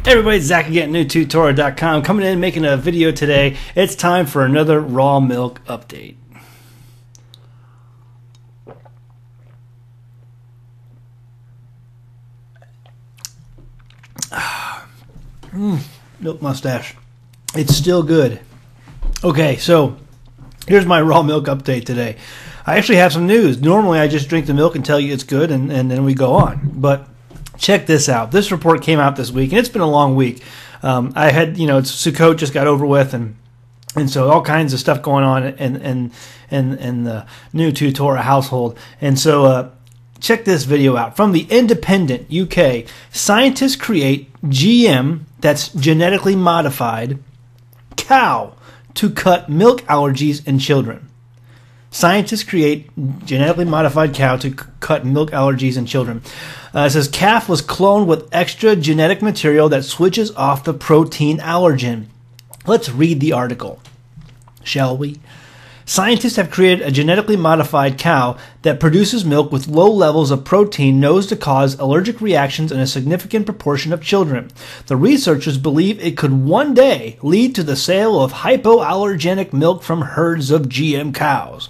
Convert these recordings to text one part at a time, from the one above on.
Hey everybody, Zach again at newtutorial.com, coming in making a video today. It's time for another raw milk update. Milk mustache. It's still good. Okay, so here's my raw milk update today. I actually have some news. Normally I just drink the milk and tell you it's good and then we go on. But check this out. This report came out this week, and it's been a long week. I had, Sukkot just got over with, and so all kinds of stuff going on in the new Torah household. And so check this video out. From the Independent UK, scientists create GM, that's genetically modified, cow to cut milk allergies in children. Scientists create genetically modified cow to cut milk allergies in children. It says calf was cloned with extra genetic material that switches off the protein allergen. Let's read the article, shall we? Scientists have created a genetically modified cow that produces milk with low levels of protein known to cause allergic reactions in a significant proportion of children. The researchers believe it could one day lead to the sale of hypoallergenic milk from herds of GM cows.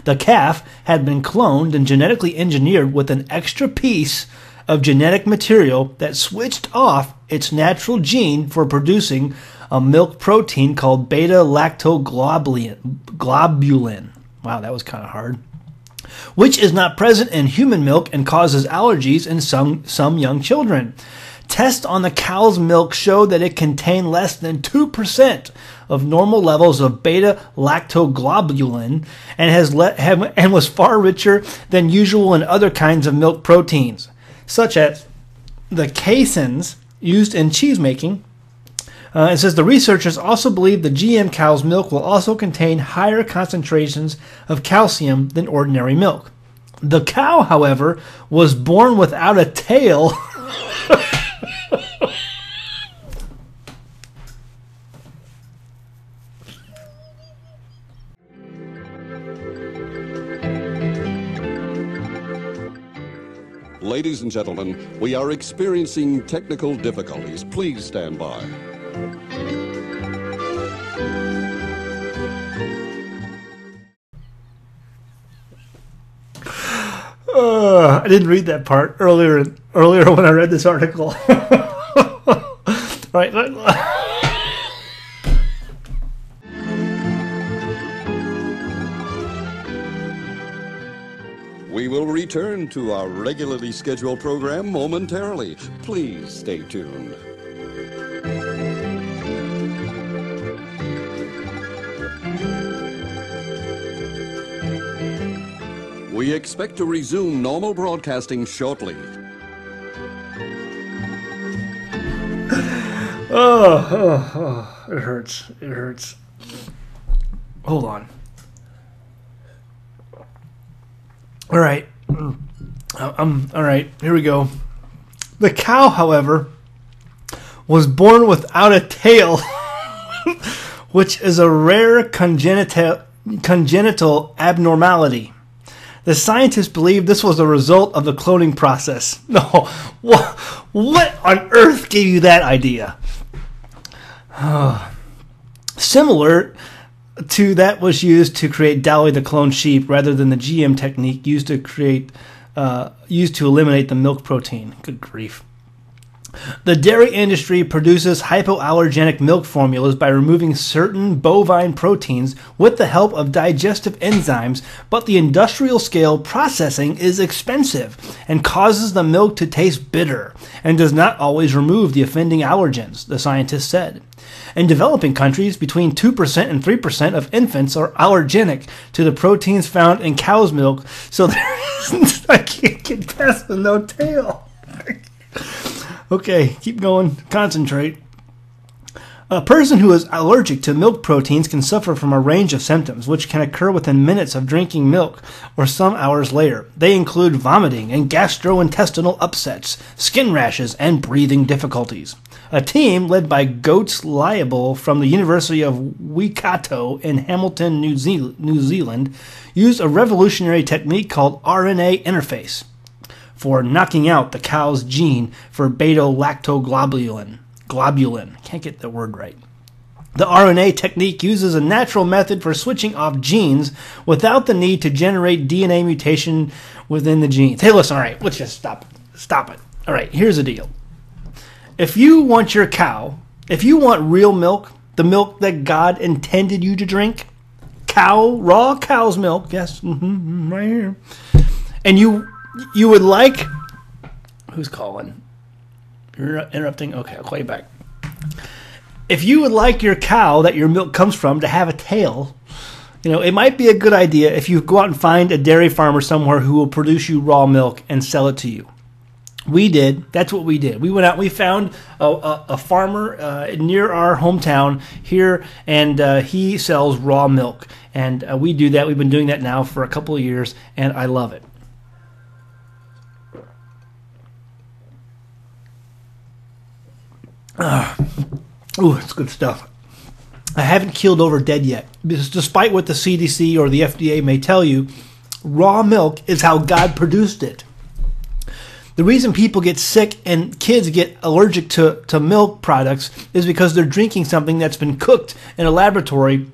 The calf had been cloned and genetically engineered with an extra piece of genetic material that switched off its natural gene for producing a milk protein called beta-lactoglobulin. Wow, that was kind of hard. Which is not present in human milk and causes allergies in some young children. Tests on the cow's milk show that it contained less than 2% of normal levels of beta-lactoglobulin and was far richer than usual in other kinds of milk proteins, such as the caseins used in cheese making. It says the researchers also believe the GM cow's milk will also contain higher concentrations of calcium than ordinary milk. The cow, however, was born without a tail. Ladies and gentlemen, we are experiencing technical difficulties. Please stand by. I didn't read that part earlier when I read this article. Right. We will return to our regularly scheduled program momentarily. Please stay tuned. We expect to resume normal broadcasting shortly. Oh, it hurts. It hurts. Hold on. All right. All right, here we go. The cow, however, was born without a tail, which is a rare congenital abnormality. The scientists believe this was a result of the cloning process. No, what on earth gave you that idea? Similar to that was used to create Dolly the cloned sheep, rather than the GM technique used to eliminate the milk protein. Good grief. The dairy industry produces hypoallergenic milk formulas by removing certain bovine proteins with the help of digestive enzymes, but the industrial scale processing is expensive and causes the milk to taste bitter and does not always remove the offending allergens, the scientists said. In developing countries, between 2% and 3% of infants are allergenic to the proteins found in cow's milk, so I can't get past the no tail. Okay, keep going. Concentrate. A person who is allergic to milk proteins can suffer from a range of symptoms, which can occur within minutes of drinking milk or some hours later. They include vomiting and gastrointestinal upsets, skin rashes, and breathing difficulties. A team led by Goetz Liable from the University of Waikato in Hamilton, New Zealand, used a revolutionary technique called RNA interface for knocking out the cow's gene for beta-lactoglobulin. globulin. Can't get the word right. The RNA technique uses a natural method for switching off genes without the need to generate DNA mutation within the genes. Hey, listen, all right, let's just stop it. All right, here's the deal. If you want your cow, if you want real milk, the milk that God intended you to drink, raw cow's milk, yes, right here, and you would like, who's calling? You're interrupting? Okay, I'll call you back. If you would like your cow that your milk comes from to have a tail, it might be a good idea if you go out and find a dairy farmer somewhere who will produce you raw milk and sell it to you. We did. That's what we did. We went out. We found a farmer near our hometown here, and he sells raw milk. And we do that. We've been doing that now for a couple of years, and I love it. Ooh, it's good stuff. I haven't keeled over dead yet, because despite what the CDC or the FDA may tell you, raw milk is how God produced it. The reason people get sick and kids get allergic to milk products is because they're drinking something that's been cooked in a laboratory.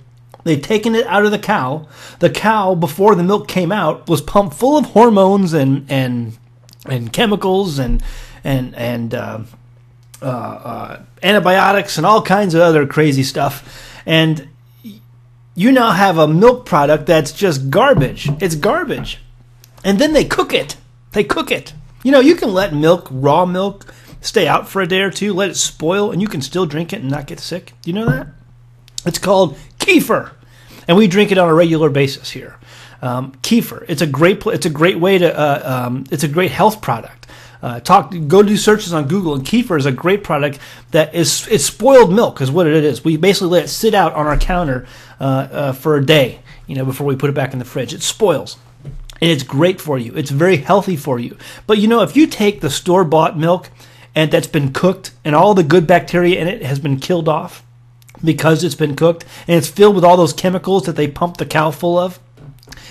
They've taken it out of the cow. The cow, before the milk came out, was pumped full of hormones and chemicals and antibiotics and all kinds of other crazy stuff. And you now have a milk product that's just garbage. It's garbage. And then they cook it. You can let raw milk, stay out for a day or two, let it spoil, and you can still drink it and not get sick. Do you know that? It's called kefir, and we drink it on a regular basis here. Kefir. It's a great way to. It's a great health product. Go do searches on Google, and kefir is a great product that it's spoiled milk, is what it is. We basically let it sit out on our counter for a day, before we put it back in the fridge. It spoils. And it's great for you. It's very healthy for you. But if you take the store-bought milk and that's been cooked and all the good bacteria in it has been killed off because it's been cooked and it's filled with all those chemicals that they pump the cow full of,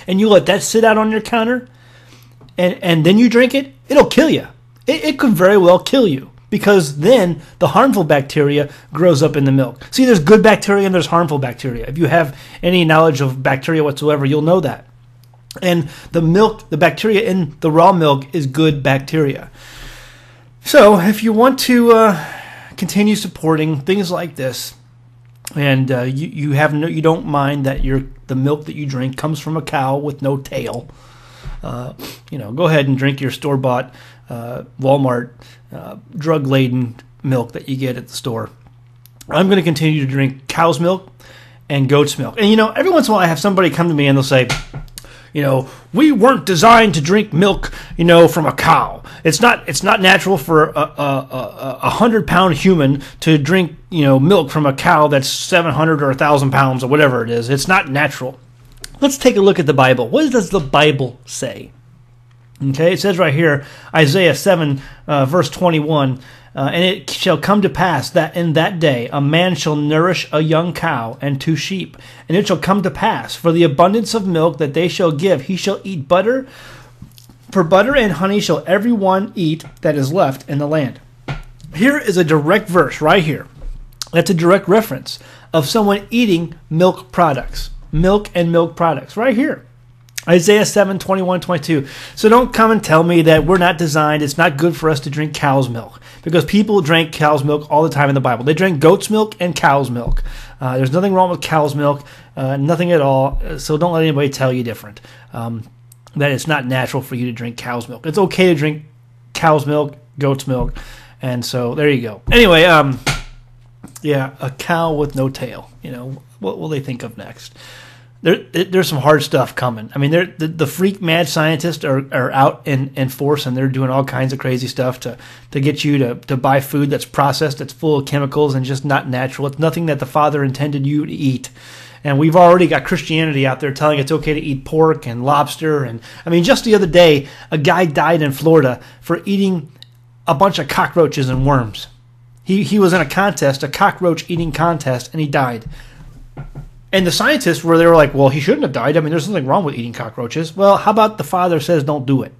and you let that sit out on your counter and then you drink it, it'll kill you. It could very well kill you, because then the harmful bacteria grows up in the milk. See, there's good bacteria and there's harmful bacteria. If you have any knowledge of bacteria whatsoever, you'll know that. And the bacteria in the raw milk is good bacteria. So if you want to continue supporting things like this, and you don't mind that the milk that you drink comes from a cow with no tail, go ahead and drink your store-bought Walmart drug-laden milk that you get at the store. I'm going to continue to drink cow's milk and goat's milk. And every once in a while I have somebody come to me and they'll say, we weren't designed to drink milk, from a cow. It's not natural for a 100-pound human to drink, milk from a cow that's 700 or 1,000 pounds or whatever it is. It's not natural. Let's take a look at the Bible. What does the Bible say? Okay, it says right here, Isaiah 7, verse 21, and it shall come to pass that in that day a man shall nourish a young cow and 2 sheep. And it shall come to pass, for the abundance of milk that they shall give, he shall eat butter. For butter and honey shall every one eat that is left in the land. Here is a direct verse right here. That's a direct reference of someone eating milk products. Milk and milk products right here. Isaiah 7, 21, 22. So don't come and tell me that we're not designed, it's not good for us to drink cow's milk. Because people drank cow's milk all the time in the Bible. They drank goat's milk and cow's milk. There's nothing wrong with cow's milk, nothing at all. So don't let anybody tell you different. That it's not natural for you to drink cow's milk. It's okay to drink cow's milk, goat's milk. And so there you go. Anyway, a cow with no tail. What will they think of next? There's some hard stuff coming. I mean, the freak mad scientists are out in force, and they're doing all kinds of crazy stuff to get you to buy food that's processed, that's full of chemicals and just not natural. It's nothing that the Father intended you to eat. And we've already got Christianity out there telling it's okay to eat pork and lobster. And I mean, just the other day, a guy died in Florida for eating a bunch of cockroaches and worms. He was in a cockroach eating contest, and he died. And the scientists they were like, well, he shouldn't have died. I mean, there's nothing wrong with eating cockroaches. Well, how about the Father says don't do it?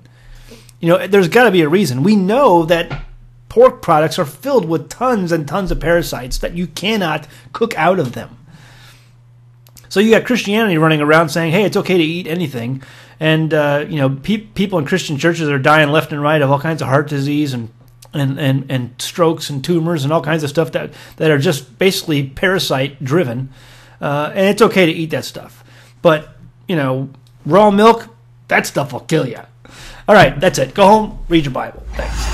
There's got to be a reason. We know that pork products are filled with tons and tons of parasites that you cannot cook out of them. So you got Christianity running around saying, hey, it's okay to eat anything. And, people in Christian churches are dying left and right of all kinds of heart disease and strokes and tumors and all kinds of stuff that are just basically parasite driven. And it's okay to eat that stuff. But, raw milk, that stuff will kill you. All right, that's it. Go home, read your Bible. Thanks.